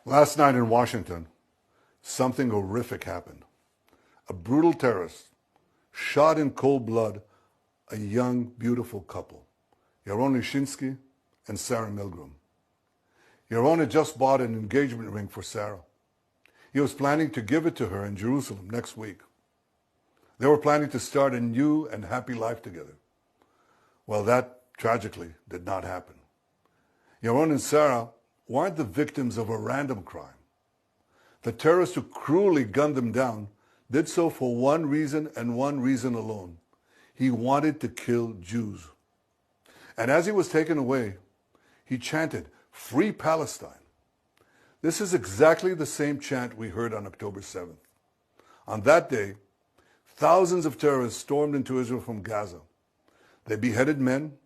Last night in Washington, something horrific happened. A brutal terrorist shot in cold blood a young, beautiful couple, Yaron Lishinsky and Sarah Milgram. Yaron had just bought an engagement ring for Sarah. He was planning to give it to her in Jerusalem next week. They were planning to start a new and happy life together. Well, that tragically did not happen. Yaron and Sarah weren't the victims of a random crime. The terrorist who cruelly gunned them down did so for one reason and one reason alone. He wanted to kill Jews. And as he was taken away, he chanted, "Free Palestine." This is exactly the same chant we heard on October 7th. On that day, thousands of terrorists stormed into Israel from Gaza. They beheaded men,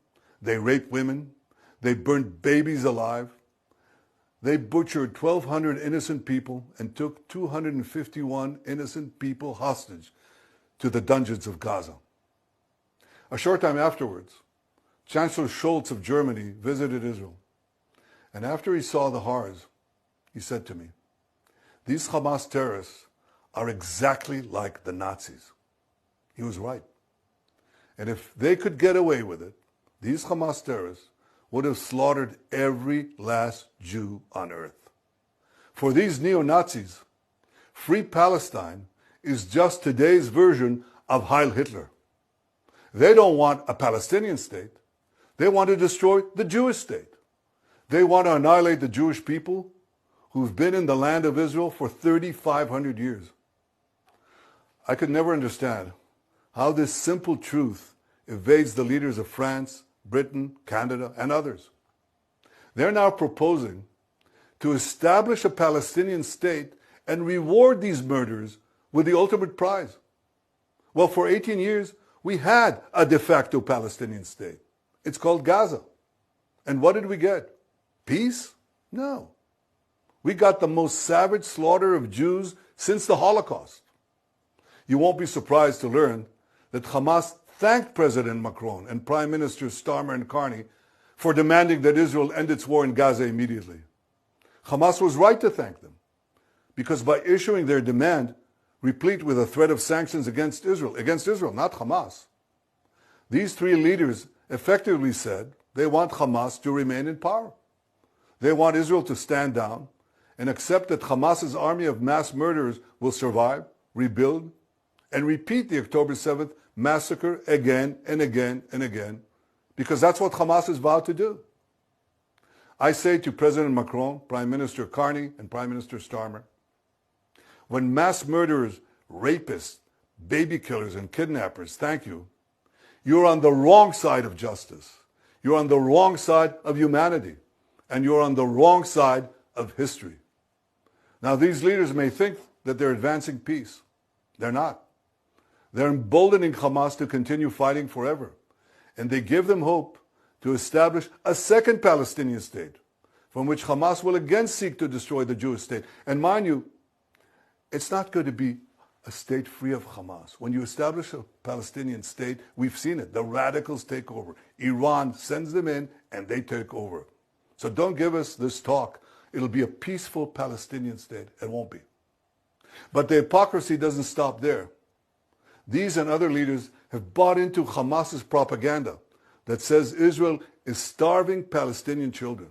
they raped women, they burned babies alive, they butchered 1,200 innocent people and took 251 innocent people hostage to the dungeons of Gaza. A short time afterwards, Chancellor Scholz of Germany visited Israel. And after he saw the horrors, he said to me, "These Hamas terrorists are exactly like the Nazis." He was right. And if they could get away with it, these Hamas terrorists would have slaughtered every last Jew on earth. For these neo-Nazis, Free Palestine is just today's version of Heil Hitler. They don't want a Palestinian state. They want to destroy the Jewish state. They want to annihilate the Jewish people who've been in the land of Israel for 3,500 years. I could never understand how this simple truth evades the leaders of France, Britain, Canada, and others. They're now proposing to establish a Palestinian state and reward these murderers with the ultimate prize. Well, for 18 years, we had a de facto Palestinian state. It's called Gaza. And what did we get? Peace? No. We got the most savage slaughter of Jews since the Holocaust. You won't be surprised to learn that Hamas thanked President Macron and Prime Ministers Starmer and Carney for demanding that Israel end its war in Gaza immediately. Hamas was right to thank them, because by issuing their demand, replete with a threat of sanctions against Israel, not Hamas, these three leaders effectively said they want Hamas to remain in power. They want Israel to stand down and accept that Hamas's army of mass murderers will survive, rebuild, and repeat the October 7th massacre again and again and again, because that's what Hamas has vowed to do. I say to President Macron, Prime Minister Carney, and Prime Minister Starmer, when mass murderers, rapists, baby killers, and kidnappers thank you, you're on the wrong side of justice. You're on the wrong side of humanity. And you're on the wrong side of history. Now, these leaders may think that they're advancing peace. They're not. They're emboldening Hamas to continue fighting forever. And they give them hope to establish a second Palestinian state from which Hamas will again seek to destroy the Jewish state. And mind you, it's not going to be a state free of Hamas. When you establish a Palestinian state, we've seen it. The radicals take over. Iran sends them in and they take over. So don't give us this talk. It'll be a peaceful Palestinian state. It won't be. But the hypocrisy doesn't stop there. These and other leaders have bought into Hamas's propaganda that says Israel is starving Palestinian children.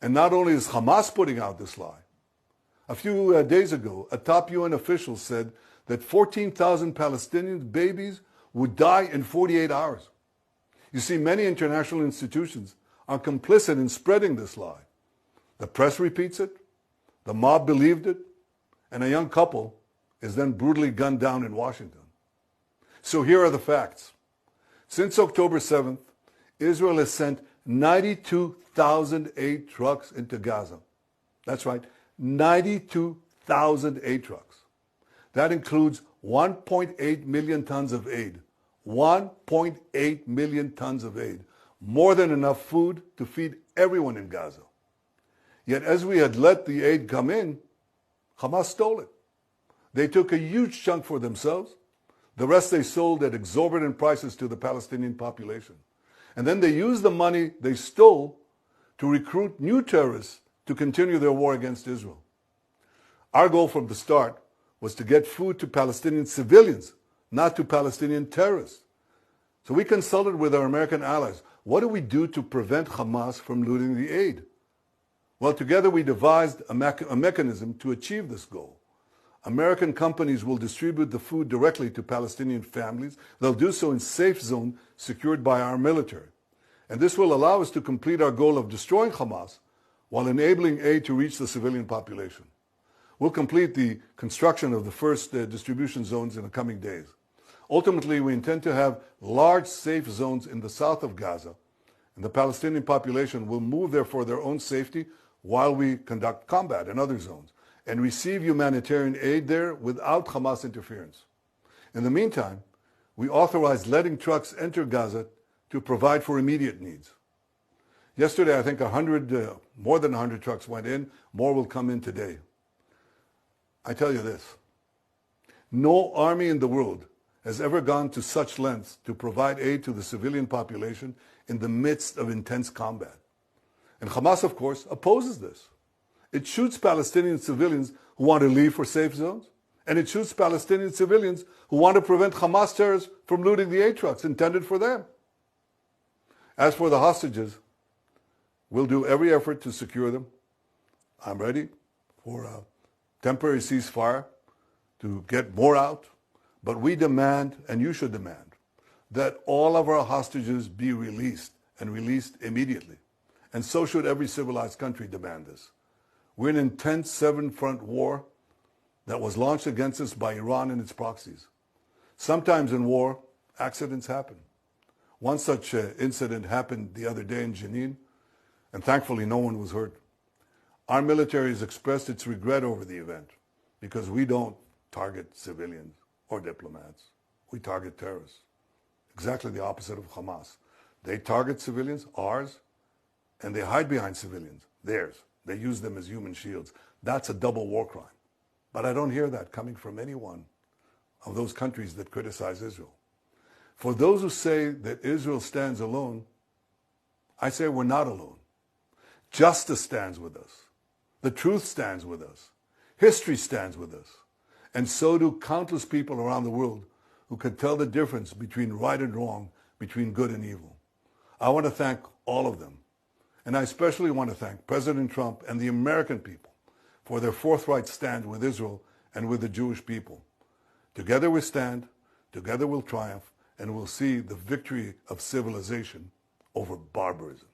And not only is Hamas putting out this lie, a few days ago, a top UN official said that 14,000 Palestinian babies would die in 48 hours. You see, many international institutions are complicit in spreading this lie. The press repeats it, the mob believed it, and a young couple is then brutally gunned down in Washington. So here are the facts. Since October 7th, Israel has sent 92,000 aid trucks into Gaza. That's right, 92,000 aid trucks. That includes 1.8 million tons of aid. 1.8 million tons of aid. More than enough food to feed everyone in Gaza. Yet as we had let the aid come in, Hamas stole it. They took a huge chunk for themselves. The rest they sold at exorbitant prices to the Palestinian population. And then they used the money they stole to recruit new terrorists to continue their war against Israel. Our goal from the start was to get food to Palestinian civilians, not to Palestinian terrorists. So we consulted with our American allies. What do we do to prevent Hamas from looting the aid? Well, together we devised a mechanism to achieve this goal. American companies will distribute the food directly to Palestinian families. They'll do so in safe zones secured by our military. And this will allow us to complete our goal of destroying Hamas while enabling aid to reach the civilian population. We'll complete the construction of the first distribution zones in the coming days. Ultimately, we intend to have large safe zones in the south of Gaza, and the Palestinian population will move there for their own safety while we conduct combat in other zones and receive humanitarian aid there without Hamas interference. In the meantime, we authorized letting trucks enter Gaza to provide for immediate needs. Yesterday, I think more than 100 trucks went in. More will come in today. I tell you this, no army in the world has ever gone to such lengths to provide aid to the civilian population in the midst of intense combat. And Hamas, of course, opposes this. It shoots Palestinian civilians who want to leave for safe zones, and it shoots Palestinian civilians who want to prevent Hamas terrorists from looting the aid trucks intended for them. As for the hostages, we'll do every effort to secure them. I'm ready for a temporary ceasefire to get more out, but we demand, and you should demand, that all of our hostages be released and released immediately. And so should every civilized country demand this. We're in an intense seven-front war that was launched against us by Iran and its proxies. Sometimes in war, accidents happen. One such incident happened the other day in Jenin, and thankfully no one was hurt. Our military has expressed its regret over the event because we don't target civilians or diplomats. We target terrorists. Exactly the opposite of Hamas. They target civilians, ours, and they hide behind civilians, theirs. They use them as human shields. That's a double war crime. But I don't hear that coming from any one of those countries that criticize Israel. For those who say that Israel stands alone, I say we're not alone. Justice stands with us. The truth stands with us. History stands with us. And so do countless people around the world who can tell the difference between right and wrong, between good and evil. I want to thank all of them. And I especially want to thank President Trump and the American people for their forthright stand with Israel and with the Jewish people. Together we stand, together we'll triumph, and we'll see the victory of civilization over barbarism.